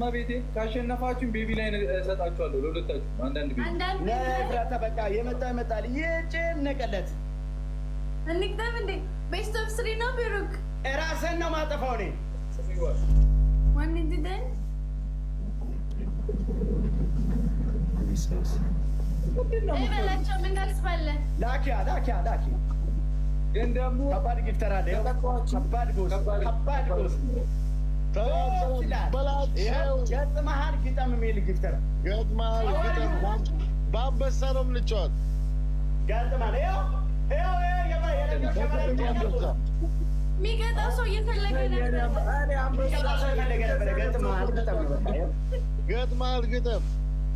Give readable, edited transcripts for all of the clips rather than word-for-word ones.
ማቤቴ ካሸነፋችሁ ቤቢ ላይ እሰጣችኋለሁ ለሁለታችሁ አንዳንድ ቤቢ ነፍራታ በቃ ይመጣል ይጨነቀለት እንቅደም እንዴ ቤስት ኦፍ 3 ነው ብሩክ ራስን ነው ማጠፋው ነኝ ማን እንድደን በላቸው ምን ታስባለህ ላኪያ ግን ደግሞ ከባድ ጊፍተር አለ ከባድ ጎስ በላቸው ገጥመሃል ግጠም የሚል ጊፍተር ገጥመሃል ግጠም በአንበሳ ነው የምንጫወት ገጥመሃል ሚገጣ ሰው እየፈለገ ነበር ገጥመሃል ግጠም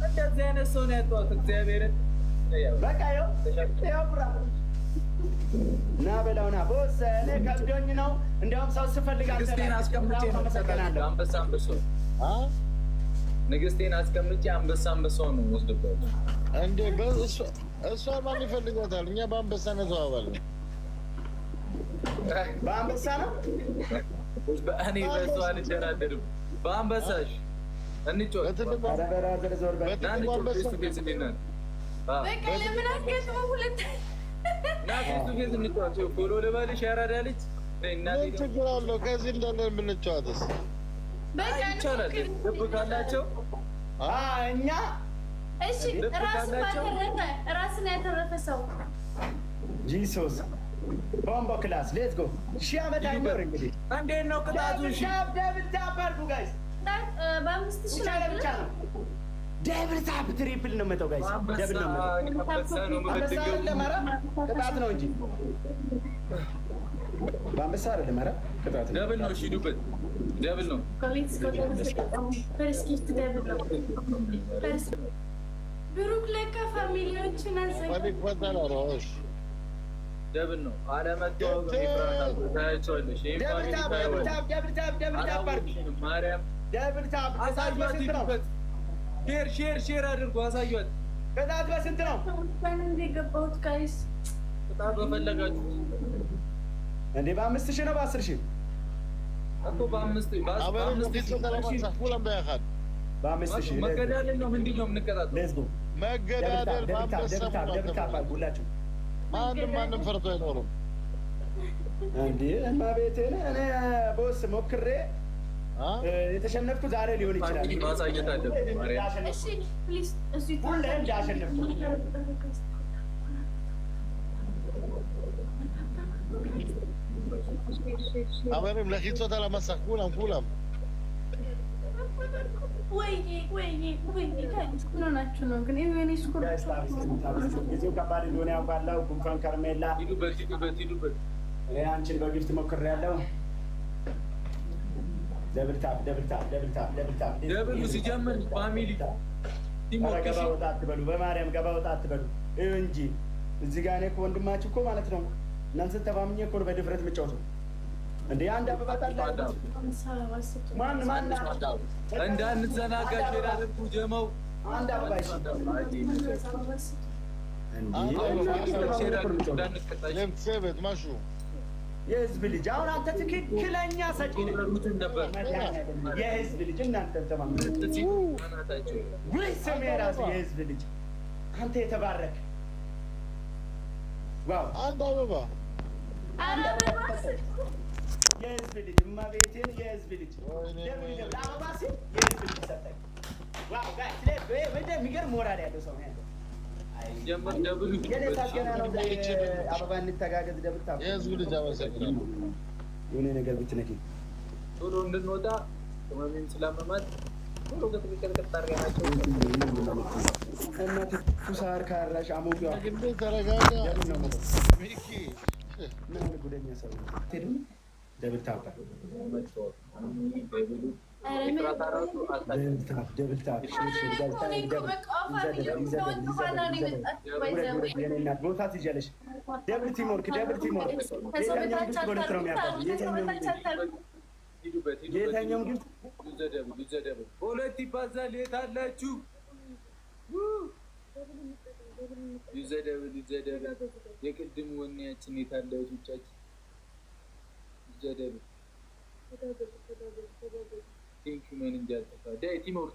እንደዚህ አይነት ሰው ነው ያጣሁት እግዚአብሔርን በቃ ይኸው ብራ ና በላውና ቦስ እኔ ከብዶኝ ነው እንደውም ሰው ስፈልግ ንግስቴን አስቀምጬ ነው ንግስቴን አስቀምጬ አንበሳውን ነው ወስደበት እንዴ እሷ ማን ይፈልጋታል እኛ በአንበሳ ነው ተዋዋልን በአንበሳ ነው እኔ በሷ አልደራደርም በአንበሳሽ እንጫወት በቃ ለምን አትገጥመው ሁለት ናፊስ እንጫወት ፎሎ ለባልሽ ያራዳልች ምን ችግር አለው ከዚህ እንደነ የምንጫወትስ በቃ ይቻላል ደብቃላቸው እኛ እሺ ራስን ያተረፈ ሰው ጂሱስ ቦምቦ ክላስ ሌትስ ጎ ሺህ ዓመት አይኖር እንግዲህ እንዴት ነው ቅጣቱ እሺ ደብል ታፕ አድርጉ ጋይስ በአምስት ሺህ ብቻ ነው ደብል ታፕ ትሪፕል ነው መተው ጋይስ ደብል ነው ቅጣት ነው እንጂ በአንበሳ አይደለም ኧረ ቅጣት ነው ደብል ነው እሺ ዱበት ደብል ነው ብሩክ ለካ ፋሚሊዎችን አዘጋጅ ደብል ነው አለመጣው ታያቸዋለሽ ደብል ታፕ ማርያም ደብል ታፕ ሼር አድርጎ አሳዩት ቅጣት በስንት ነው እንደገባሁት ጋይስ ቅጣት በፈለጋችሁ እንዴ በ5000 ነው በ10000 እኮ በ5000 መገዳደል ነው ምንድነው የምንቀጣጠው ሌትስ ጎ መገዳደል ደብል ታፕ ሁላችሁ ማንም ፈርቶ አይኖርም እንዴ እማቤቴን እኔ ቦስ ሞክሬ የተሸነፍኩ ዛሬ ሊሆን ይችላል ማሳየት አለብኝ ማርያም እሺ ፕሊዝ እዚህ ሁሌም እንዳሸነፍኩ አበንም ለኪሶታ ለማሳክ ኩላም ወይኔ ጋይስ ምን ሆናችሁ ነው ግን እኔ ስኩር ጊዜው ከባድ እንደሆነ ያውቃለሁ ጉንፋን ከርሜላ ሂዱበት አንቺን በጊፍት ሞክሬያለሁ ደብል ታፕ ደብሉ ሲጀምር ፋሚሊ ገባ ወጣ አትበሉ በማርያም ገባ ወጣ አትበሉ እንጂ እዚህ ጋር እኔ እኮ ወንድማችሁ እኮ ማለት ነው እናንተ ተባምኜ እኮ በድፍረት የምጫወተው እንዴ አንድ አበባ ታላ ማን እንዳንዘናጋ ሼር አድርጉ ጀመው አንድ አበባ እሺ ለምትሰበት ማሹ የህዝብ ልጅ አሁን አንተ ትክክለኛ ሰጪ ነህ የህዝብ ልጅ እናንተ ተማምኑ ወይ ስሜ ራሱ የህዝብ ልጅ አንተ የተባረክ ዋው አንድ አበባ የህዝብ ልጅ እማቤቴን የህዝብ ልጅ አበባ ሲል የህዝብ ልጅ ሰጠኝ ዋው ጋይስ ለበደ የሚገርም ሞራል ያለው ሰው ነው ያለው ጀምር ደብሉ የለታገና ነው አበባ እንተጋገዝ ደብል ታፕ የህዝብ ልጅ አመሰግናለሁ የሆነ ነገር ብትነኪ ቶሎ እንድንወጣ ተማሚን ስለማማት ቶሎ ከተከከለ ከተጣሪያቸው እና ትኩሳር ካራሽ አሞጊያ ግን ተረጋጋ ሚኪ ምን ጉደኛ ሰው ትሉ ደብል ታፕ ደብል ታፕ ቦታ ትይዣለሽ ደብል ቲምወርክ የትኛውም ግብት ሁለት ይባዛል የት አላችሁ ይዘደብል የቅድም ወኔያችን የት አለ እህቶቻችን ይዘደብል ቴንኪው ምን እንጃልተፋ ዳይ ቲሞር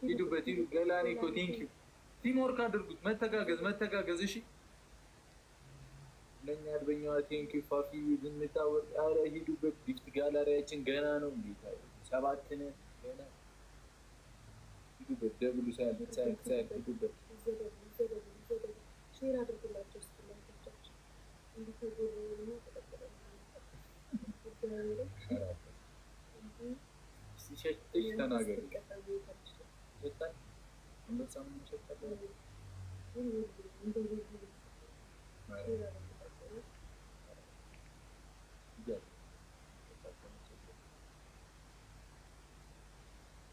ሂዱበት ሂዱ ገላኔ እኮ ቴንኪው ቲሞር ካድርጉት መተጋገዝ እሺ ለኛ አድበኛዋ ቴንኪው ፋፊ ዝምታወር አረ ሂዱበት ጊፍት ጋላሪያችን ገና ነው እንዴ 7 ገና ሂዱበት ደብሉ ሳይል ሂዱበት ሼር አድርጉላችሁ ስለምትጫቸው እንዲተጎሉ ነው ተቀበለ ሲሸጥሽ ተናገር ይጣል እንደዛም ይሸጣል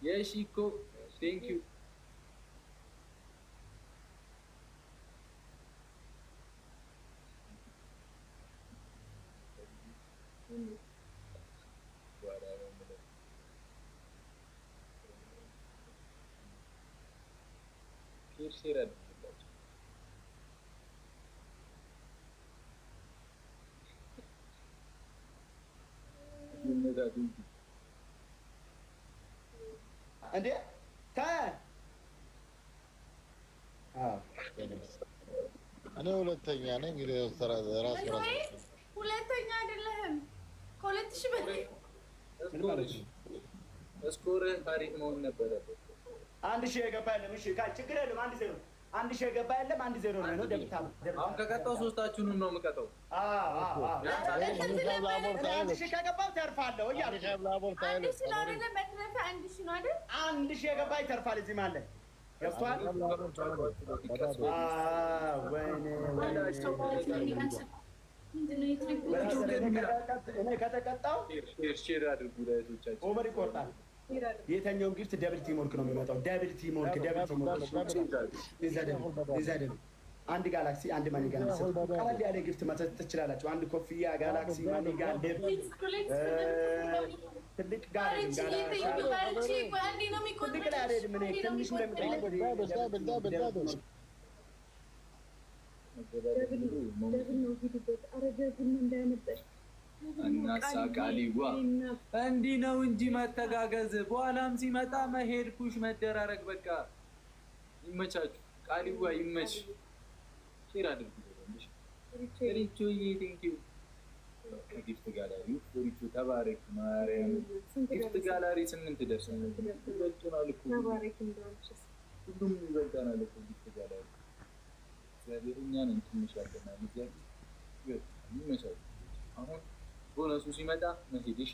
Yeshiko, thank you. Share አድርጉላችሁ እንዴ እኔ ሁለተኛ ነኝ እንግዲህ ራስ ሁለተኛ አይደለህም ከሁለት ሺህ በላይ ስኮር ታሪክ መሆን ነበረበት 1000 የገባ የለም እሺ ችግር የለም 1-0 1000 የገባ የለም 1-0 ነው ደብታ አሁን ከቀጣው ሶስታችሁንም ነው የምቀጣው አንድ ሺህ ከገባው ተርፋለሁ አንድ ስለሆነ መትረፈ 1000 ነው አይደል 1000 የገባ ይተርፋል እዚህ ማለት ገብቷል እኔ ከተቀጣው ሼር አድርጉ ለእህቶቻችን ኦቨር ይቆርጣል የተኛው ጊፍት ደብል ቲም ወርክ ነው የሚመጣው ደብል ቲም ወርክ አንድ ጋላክሲ አንድ ማኒጋን ቀለል ያለ ጊፍት መስጠት ትችላላችሁ አንድ ኮፍያ ጋላክሲ ማኒጋን ትልቅ ጋር እናሳቃሊዋ እንዲህ ነው እንጂ መተጋገዝ በኋላም ሲመጣ መሄድ ፑሽ መደራረግ በቃ ይመቻችሁ ቃሊዋ ይመች ሼር አድርጉ ሪቾ ቴንኪው ጊፍት ጋላሪ ሪቾ ተባረክ ማርያም ጊፍት ጋላሪ 8 ደርሰናል ይበልጡናል እኮ ሁሉም ይበልጣናል እኮ ጊፍት ጋላሪ ስለዚህ እኛን ትንሽ ያለናል ይመቻችሁ አሁን ቦነሱ ሲመጣ መሄድሽ